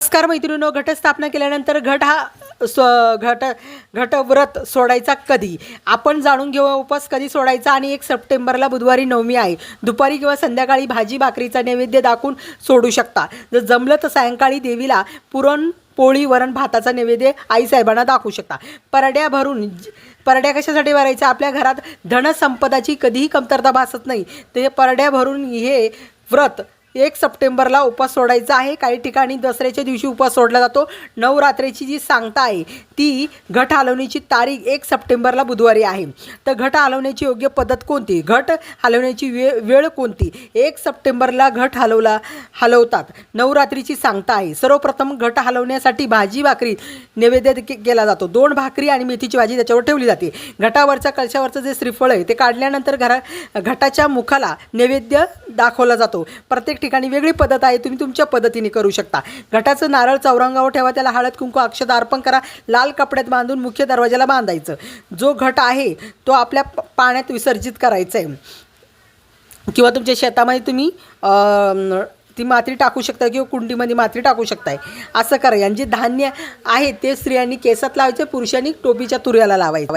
नमस्कार मैत्रिणींनो, घटस्थापना केल्यानंतर घटव्रत सोडायचा कधी आपण जाणून घेऊ. उपवास कधी सोडायचा आणि 1 सप्टेंबरला बुधवारी नवमी आहे. दुपारी किंवा संध्याकाळी भाजी भाकरीचा नैवेद्य दाखवून सोडू शकता. जर जमलं तर सायंकाळी देवीला पुरण पोळी वरण भाताचा नैवेद्य आईसाहेबांना दाखवू शकता. परड्या कशासाठी भरायचा? आपल्या घरात धनसंपदाची कधीही कमतरता भासत नाही. ते परड्या भरून हे व्रत 1 सप्टेंबरला उपवास सोडायचा आहे. काही ठिकाणी दसऱ्याच्या दिवशी उपवास सोडला जातो. नवरात्रीची जी सांगता आहे ती घट हलवण्याची तारीख 1 सप्टेंबरला बुधवारी आहे. तर घट हलवण्याची योग्य पद्धत कोणती? घट हलवण्याची वेळ कोणती? 1 सप्टेंबरला घट हलवतात. नवरात्रीची सांगता आहे. सर्वप्रथम घट हलवण्यासाठी भाजी भाकरी नैवेद्य केला जातो. 2 भाकरी आणि मेथीची भाजी त्याच्यावर ठेवली जाते. घटावरच्या कलशावरचं जे श्रीफळ आहे ते काढल्यानंतर घटाच्या मुखाला नैवेद्य दाखवला जातो. प्रत्येक ठिकाणी वेगळी पद्धत आहे. तुम्ही तुमच्या पद्धतीने करू शकता. घटाचं नारळ चौरंगावर ठेवा. त्याला हळद कुंकू अक्षता अर्पण करा. लाल कपड्यात बांधून मुख्य दरवाजाला बांधायचं. जो घट आहे तो आपल्या पाण्यात विसर्जित करायचा आहे किंवा तुमच्या शेतामध्ये तुम्ही ती माती टाकू शकता किंवा कुंडीमध्ये माती टाकू शकताय. असं करा. आणि जे धान्य आहे ते स्त्रियांनी केसात लावायचे, पुरुषांनी टोपीच्या तुऱ्याला लावायचं.